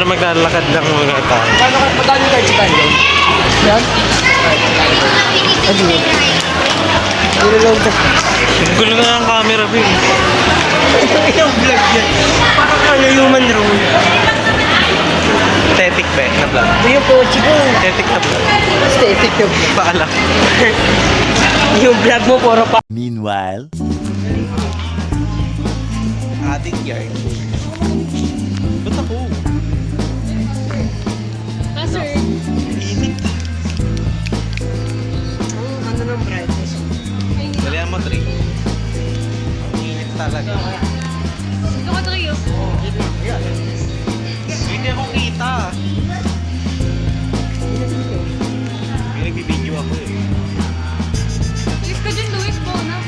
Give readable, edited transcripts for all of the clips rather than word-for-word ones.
maglalakad lang mga tayo. Magkano yung card sa tayo? Yan? Ano yun? Nilalaw ka. Ang gulo nga ang camera, Bill. Yung vlog yan. Parang ano, human rule. Aesthetic ba na vlog? Ito yung coach ko. Aesthetic na vlog. Aesthetic yung vlog. Paalam. Yung vlog mo, puro pa. Meanwhile, Ating yard. Ba't ako? Sir. Init. Ano ng brightness? Dalihan mo, 3. Ang init talaga. Ito ka tayo. Hindi ako kita. May nagbibideo ako eh. Luis ka dyan, Luis po, na.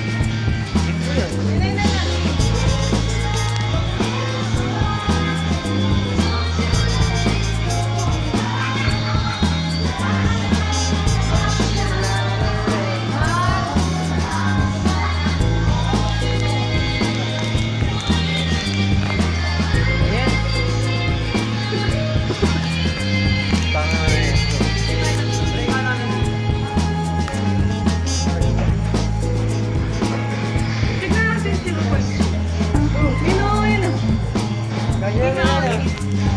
Tanga na eh. Tignan natin si Luis. Yun o, yun o. Ganyan na yan.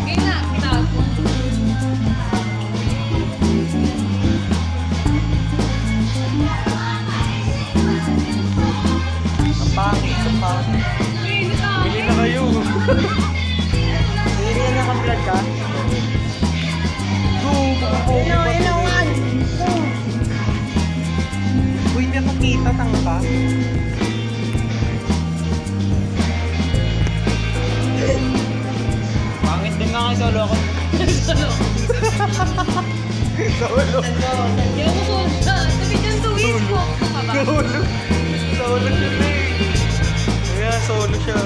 Ngayon na, kita ako. Ang pangit, ang pangit. Mainit na. Bili na kayo. Hindi yan naka-vlog ka? Uy, hindi ako kita, tangka. Pangit din nga kayo solo ako. Solo. Solo. Hindi ako solo. Sabi dyan, Luis po. Baka ba? Solo. Solo siya eh. Kaya solo siya.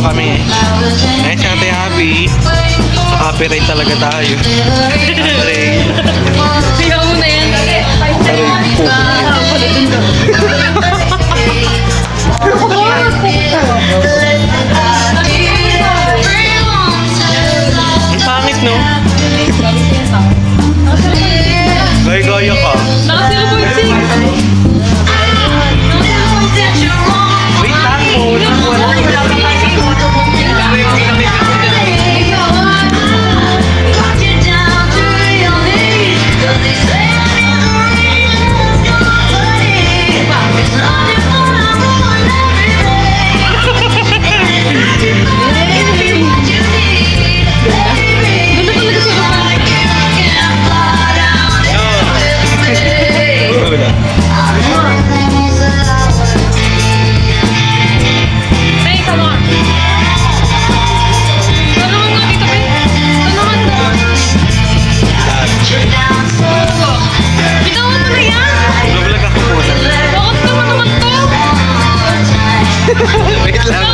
Kami. Nice nga tayo, happy. Sa copyright talaga tayo. Aray. Sigaw mo na yan. Ang pangit, no? Gaya-gaya ka. Nakasilubog si. Wait lang mo. Hey, come on. Tanungan nga dito, Ben. Tanungan mo. Bitawan mo na yan. Vlog ako muna. Bakit naman to? Wait lang.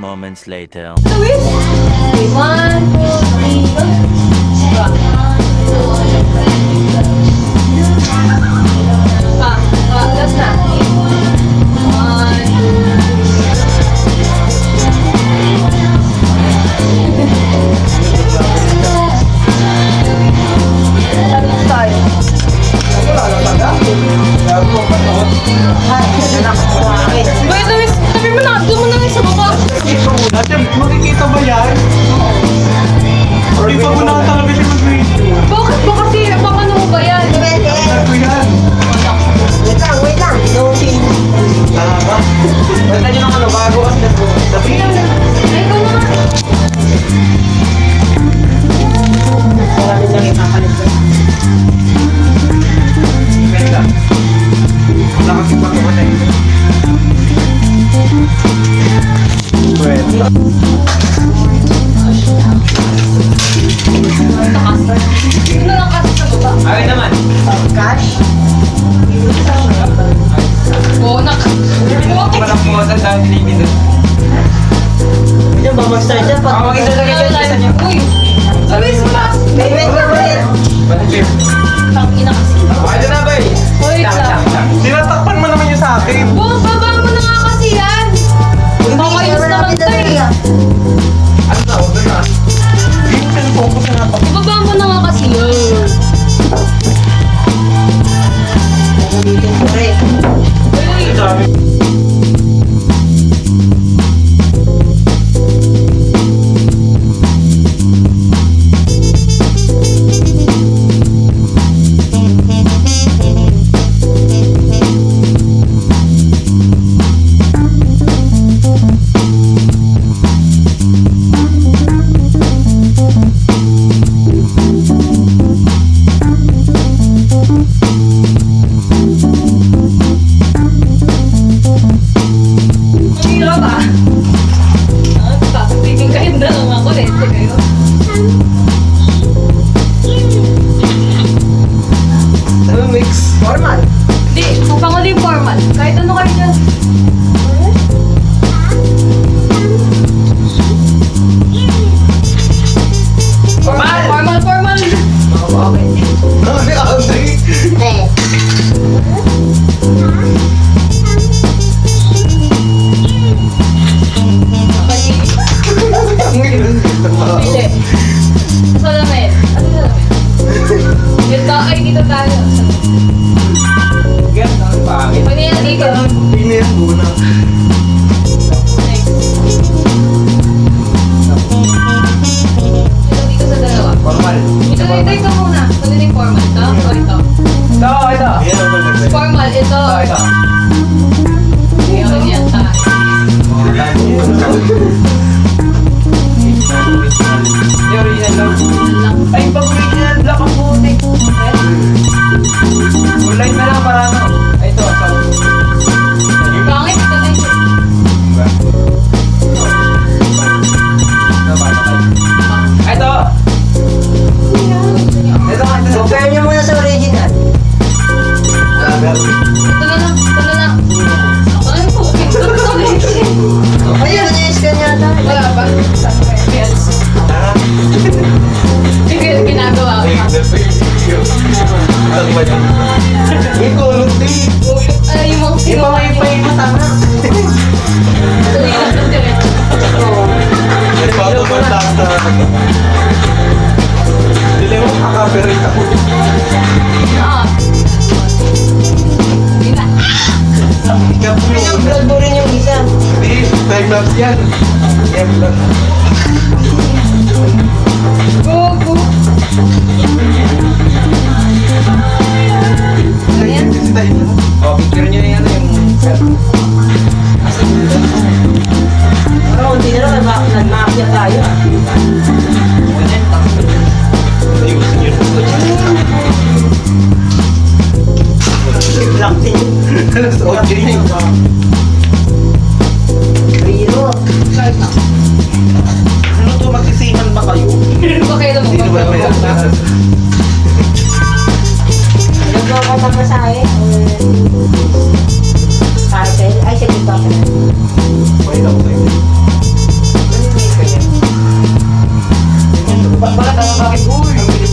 moments later. Luis? Okay, 1, 2, 3, go. Last na. One. Tayo. Wala lang taga. Gago pa to. Wait, tabi mo na. Doon mo na sa baba. Ate, makikita ba yan? Hindi pa ko na talaga siya mag-video. Bakit ba kasi? Baka ano mo ba yan? Ano ko yan? Wait lang. No change. Tama ba? Basta nyo ng ano, bago kasi na po. Sabi yan. Ay, ikaw na nga. Marami lang ipapalit ko. Wait lang. Wala kasi pa ko na ito. Wait. Ano lang kasi sa baba? Ayun naman. Cash? Bonak. Walang pumunta dahil hindi doon. Yan ba mag-start yan? Pag mag-start lang yan. Uy! Luis, pa! Wait. Tangina kasi. Ano na ba eh? Wait lang. Tinatakpan mo naman yung sa akin. Baba mo na nga kasi yan! Kakayos naman tayo. Ano na? Huwag na. Yung cellphone ko sa napak. Ibaba mo na nga kasi yun. Ulitin ko rin. Uy! Mahirap ah. Tigil kayo na lang ako. Lente kayo. Ano mix? Formal. Hindi, pangulo yung formal. Kahit ano kayo dyan. Formal! Formal. Okay. Ano yung Audrey? Pili. Salamin. Ano salamin? Dito, ay dito tayo. Ganda ang pangit. Pwede yan dito. Hindi yan muna. Next. Dito sa dalawa. Formal. Ito muna. Pwede yung formal. Ito o ito. Ito. Ayan ang maganda. Formal, ito. Ito. Ayan yan tayo. Yung original lang. Ay, pag original black ang putik. Kulay na lang para ano. Ay, ito. Pangit, ito na ito. Ay, ito. Ito. Compare nyo muna sa original. Ito na lang, ito na lang. Ay, pukin. Ito na lang. Ayun, na-scan yata. Wala ba? Saan ba yung bills? Yung ginagawa ko. Ano ba yan? May kulot din. Ay, yung mga sinuwa niyo. matama. Ito na yung nasa diretso. May photomontage na. Dili mo, kakaperate ako. Ah. Hindi na. Ikaw po yun. Pinag-vlog mo rin yung isa. Hindi, time-lapse yan. Yan lang. Go, go. Ayan. Kasi tayo lang. O, picture nyo yan yung Pero hindi na lang, nag-maakya tayo. Ayusin yun. Black din. Sa OJ. Riro. Kahit na. Ano to, magsisihan ba kayo? Ano ba kayo Hindi naman? ba may Nagpapatang na sa akin. Parcel. Ay, sige pa ka na. Wait ako tayo. Bakit ang bakit? Uy!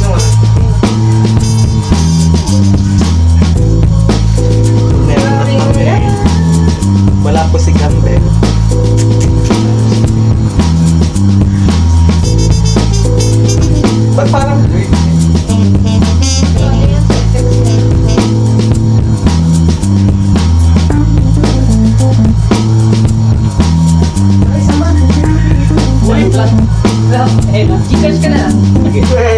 Gcash ka na lang. Sige.